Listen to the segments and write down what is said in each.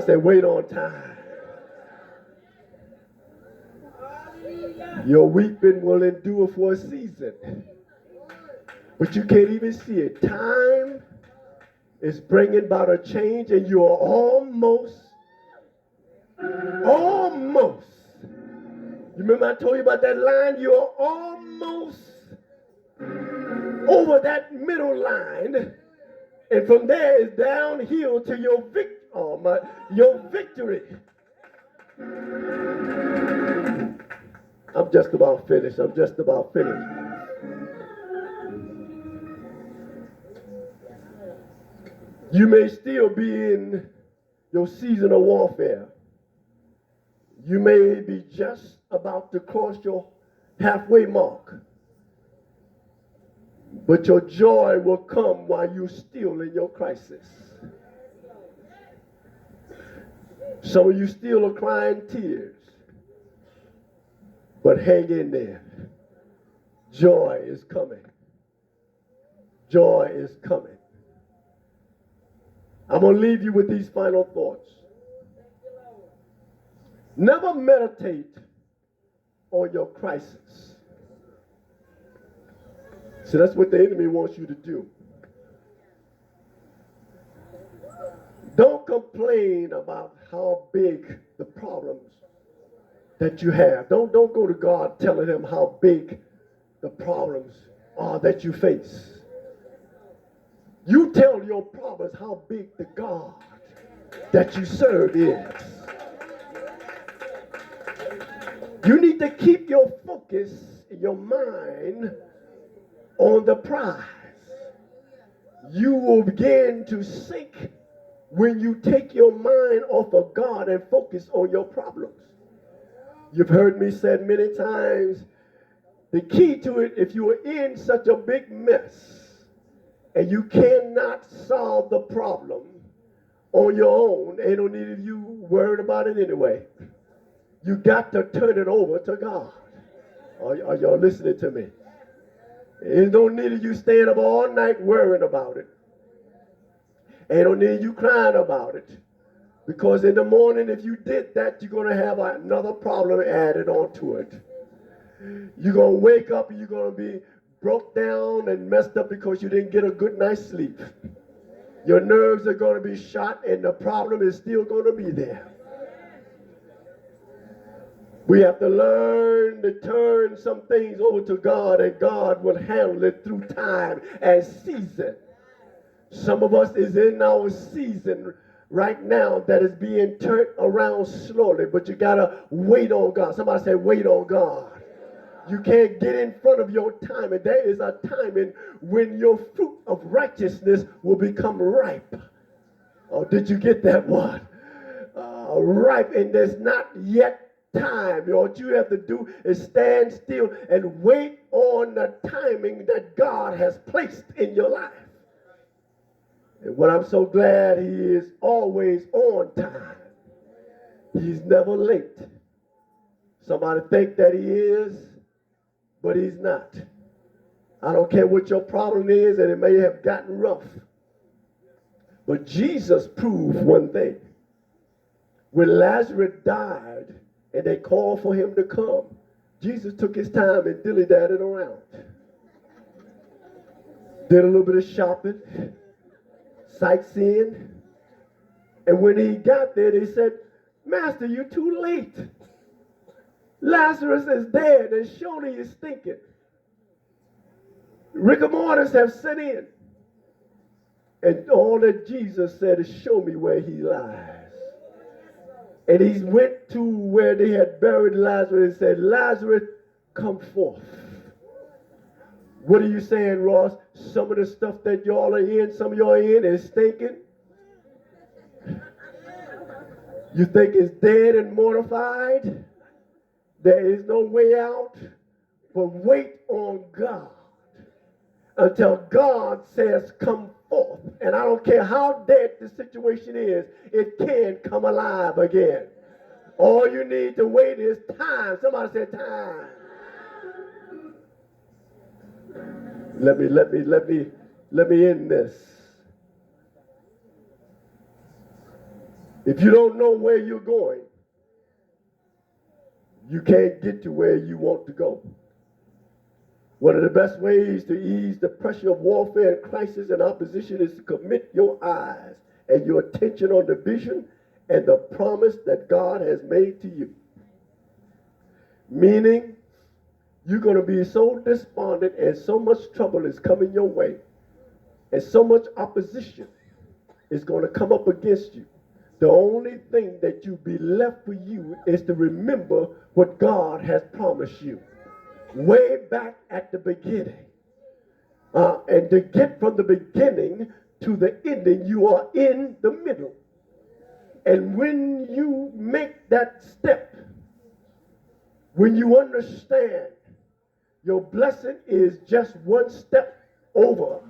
Somebody say, wait on time. Your weeping will endure for a season, but you can't even see it. Time is bringing about a change, and you are almost. You remember I told you about that line? You're almost over that middle line, and from there is downhill to your victory. I'm just about finished. You may still be in your season of warfare. You may be just about to cross your halfway mark. But your joy will come while you're still in your crisis. Some of you still are crying tears. But hang in there. Joy is coming. Joy is coming. I'm going to leave you with these final thoughts. Never meditate on your crisis. So that's what the enemy wants you to do. Don't complain about how big the problems that you have. Don't go to God telling him how big the problems are that you face. You tell your problems how big the God that you serve is. You need to keep your focus, your mind on the prize. You will begin to sink when you take your mind off of God and focus on your problems. You've heard me say many times, the key to it, if you are in such a big mess and you cannot solve the problem on your own, ain't no need of you worried about it anyway. You got to turn it over to God. Are y'all listening to me? There's no need of you staying up all night worrying about it. Ain't no need of you crying about it. Because in the morning, if you did that, you're going to have another problem added onto it. You're going to wake up and you're going to be broke down and messed up because you didn't get a good night's sleep. Your nerves are going to be shot and the problem is still going to be there. We have to learn to turn some things over to God, and God will handle it through time and season. Some of us is in our season right now that is being turned around slowly, but you got to wait on God. Somebody say, wait on God. You can't get in front of your time, and there is a timing when your fruit of righteousness will become ripe. Oh, did you get that one? Ripe, and there's not yet time. What you have to do is stand still and wait on the timing that God has placed in your life. And what I'm so glad, he is always on time. He's never late. Somebody think that he is, but he's not. I don't care what your problem is, and it may have gotten rough. But Jesus proved one thing. When Lazarus died and they called for him to come, Jesus took his time and dilly-dadded around. Did a little bit of shopping, sightseeing. And when he got there, they said, Master, you're too late. Lazarus is dead and surely he's stinking. Rigor mortis have set in. And all that Jesus said is, show me where he lies. And he went to where they had buried Lazarus and said, Lazarus, come forth. What are you saying, Ross? Some of the stuff that y'all are in, some of y'all are in is stinking. You think it's dead and mortified? There is no way out, but wait on God until God says come forth. And I don't care how dead the situation is, it can come alive again. All you need to wait is time. Somebody said time. Let me end this. If you don't know where you're going, you can't get to where you want to go. One of the best ways to ease the pressure of warfare and crisis and opposition is to commit your eyes and your attention on the vision and the promise that God has made to you. Meaning, you're going to be so despondent and so much trouble is coming your way and so much opposition is going to come up against you. The only thing that you be left for you is to remember what God has promised you way back at the beginning. And to get from the beginning to the ending, you are in the middle. And when you make that step, when you understand your blessing is just one step over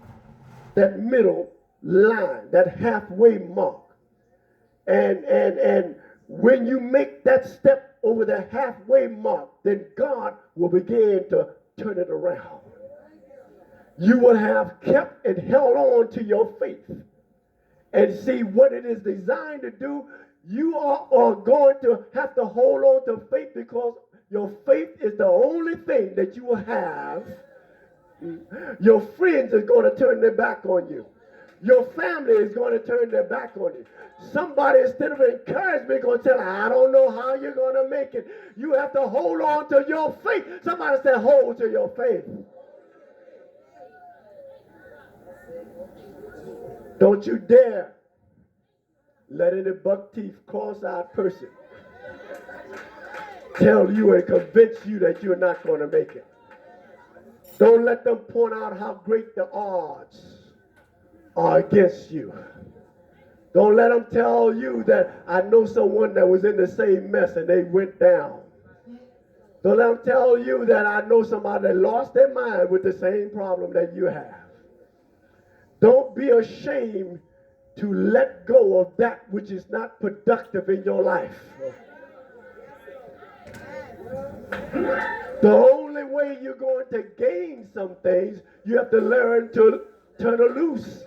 that middle line, that halfway mark. And when you make that step over the halfway mark, then God will begin to turn it around. You will have kept and held on to your faith and see what it is designed to do. You are going to have to hold on to faith because your faith is the only thing that you will have. Your friends are going to turn their back on you. Your family is going to turn their back on you. Somebody, instead of encouragement, going to tell her, I don't know how you're going to make it. You have to hold on to your faith. Somebody said, hold to your faith. Don't you dare let any buck-teeth, cross-eyed person tell you and convince you that you're not going to make it. Don't let them point out how great the odds are against you. Don't let them tell you that I know someone that was in the same mess and they went down. Don't let them tell you that I know somebody that lost their mind with the same problem that you have. Don't be ashamed to let go of that which is not productive in your life. The only way you're going to gain some things, you have to learn to turn it loose.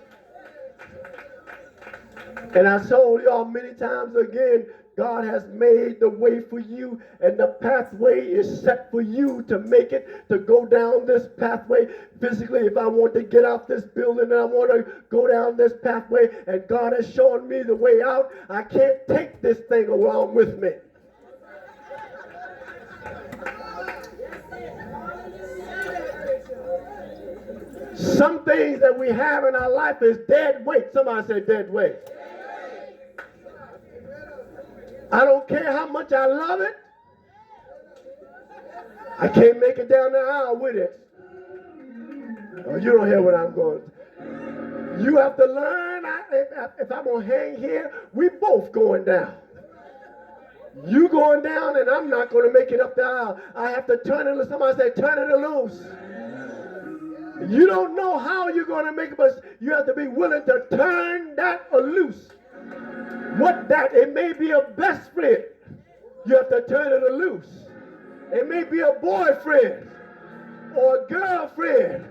And I told y'all many times again, God has made the way for you, and the pathway is set for you to make it, to go down this pathway. Physically, if I want to get out this building and I want to go down this pathway, and God has shown me the way out, I can't take this thing along with me. Some things that we have in our life is dead weight. Somebody say dead weight. I don't care how much I love it. I can't make it down the aisle with it. Oh, you don't hear what I'm going. You have to learn. If I'm going to hang here, we both going down. You going down and I'm not going to make it up the aisle. I have to turn it loose. Somebody say turn it loose. You don't know how you're going to make it, but you have to be willing to turn that loose. What that? It may be a best friend. You have to turn it loose. It may be a boyfriend or a girlfriend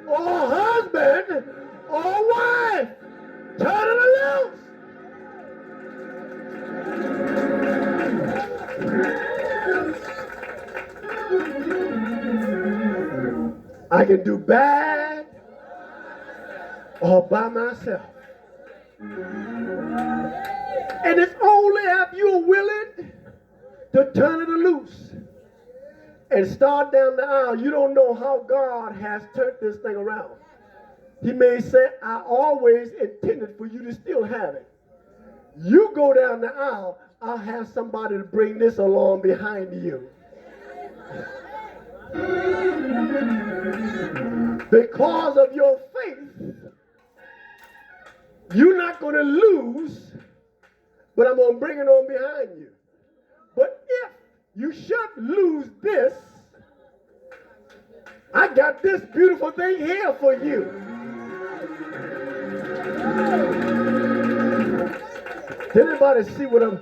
or a husband or a wife. Turn it loose. I can do bad or by myself. And it's only if you're willing to turn it loose and start down the aisle. You don't know how God has turned this thing around. He may say, I always intended for you to still have it. You go down the aisle, I'll have somebody to bring this along behind you. Because of your faith, you're not going to lose, but I'm going to bring it on behind you. But if you should lose this, I got this beautiful thing here for you. Did anybody see what I'm...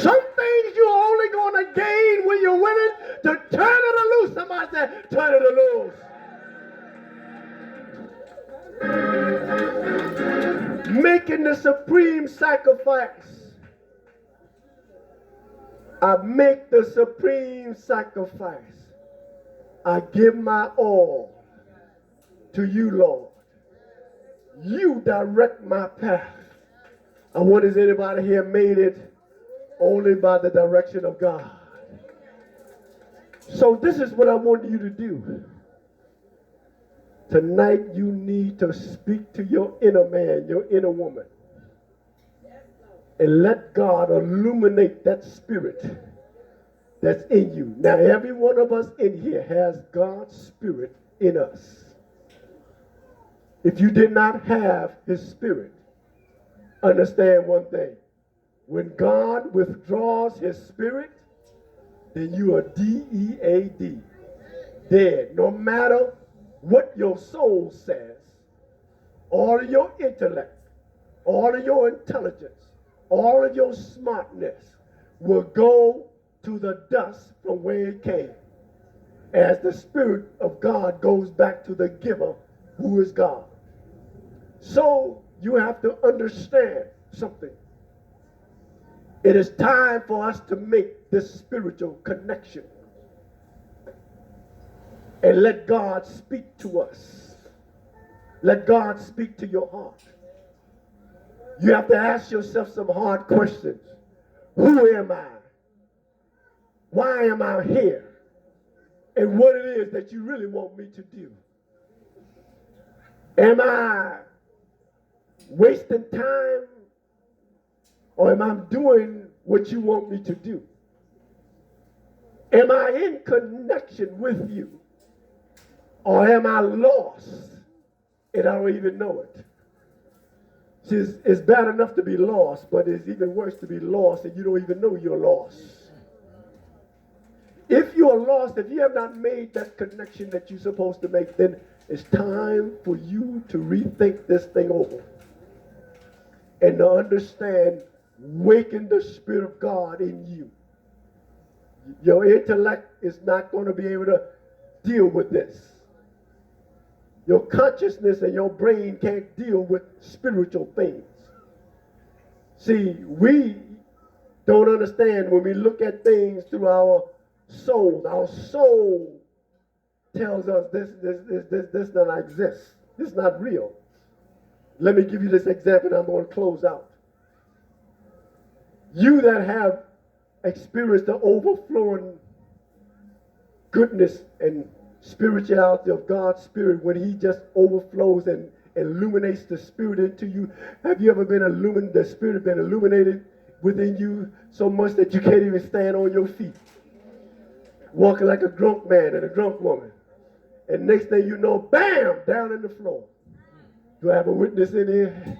Some things you're only going to gain when you're willing to turn it loose. Somebody said, turn it loose. Making the supreme sacrifice. I make the supreme sacrifice. I give my all to you, Lord. You direct my path. I wonder if anybody here made it only by the direction of God. So this is what I want you to do. Tonight you need to speak to your inner man, your inner woman. And let God illuminate that spirit that's in you. Now every one of us in here has God's spirit in us. If you did not have his spirit, understand one thing. When God withdraws his spirit, then you are D-E-A-D, dead. No matter what your soul says, all of your intellect, all of your intelligence, all of your smartness will go to the dust from where it came, as the Spirit of God goes back to the giver, who is God. So you have to understand something. It is time for us to make this spiritual connection and let God speak to us. Let God speak to your heart. You have to ask yourself some hard questions. Who am I? Why am I here? And what it is that you really want me to do. Am I wasting time? Or am I doing what you want me to do? Am I in connection with you? Or am I lost and I don't even know it? See, it's bad enough to be lost, but it's even worse to be lost and you don't even know you're lost. If you are lost, if you have not made that connection that you're supposed to make, then it's time for you to rethink this thing over and to understand, waken the Spirit of God in you. Your intellect is not going to be able to deal with this. Your consciousness and your brain can't deal with spiritual things. See, we don't understand when we look at things through our soul. Our soul tells us this does not exist. This is not real. Let me give you this example and I'm going to close out. You that have experienced the overflowing goodness and spirituality of God's Spirit, when he just overflows and illuminates the Spirit into you. Have you ever been illuminated, the Spirit been illuminated within you so much that you can't even stand on your feet? Walking like a drunk man and a drunk woman. And next thing you know, bam, down in the floor. Do I have a witness in here?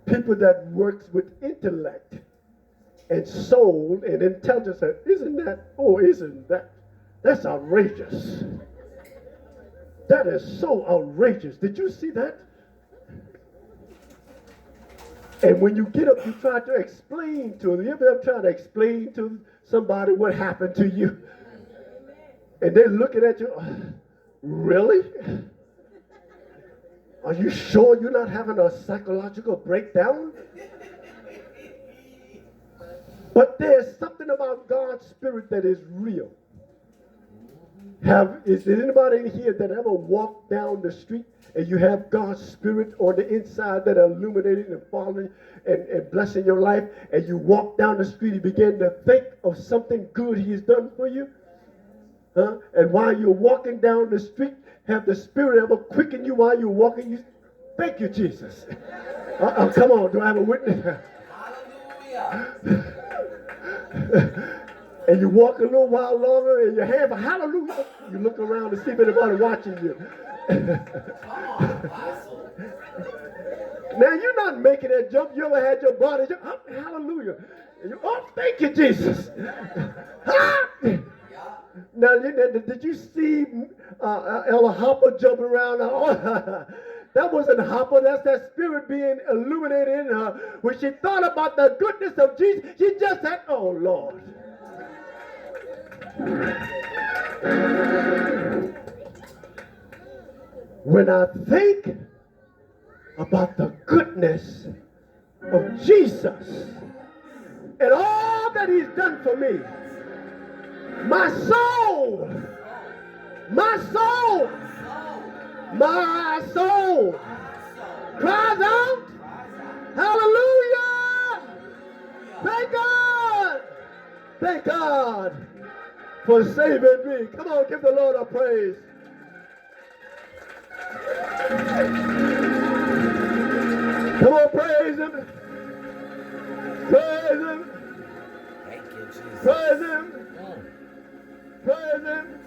People that works with intellect and soul and intelligence, isn't that? That's outrageous. That is so outrageous. Did you see that? And when you get up, you try to explain to them. You ever try to explain to somebody what happened to you? And they're looking at you, really? Are you sure you're not having a psychological breakdown? But there's something about God's Spirit that is real. Is there anybody in here that ever walked down the street and you have God's Spirit on the inside that are illuminating and following and blessing your life, and you walk down the street and begin to think of something good he has done for you? Huh? And while you're walking down the street, have the Spirit ever quicken you while you're walking? Thank you, Jesus. Come on, do I have a witness? Hallelujah. And you walk a little while longer and your hand for hallelujah. You look around to see if anybody watching you. Now you're not making that jump. You ever had your body jump? Oh, hallelujah. Thank you, Jesus. Now, did you see Ella Hopper jumping around? That wasn't Hopper. That's that Spirit being illuminated in her. When she thought about the goodness of Jesus, she just said, oh, Lord. When I think about the goodness of Jesus and all that he's done for me, my soul, my soul, my soul cries out, hallelujah! Thank God! Thank God for saving me. Come on, give the Lord a praise. Come on, praise him. Praise him. Thank you, Jesus. Praise him. Praise him.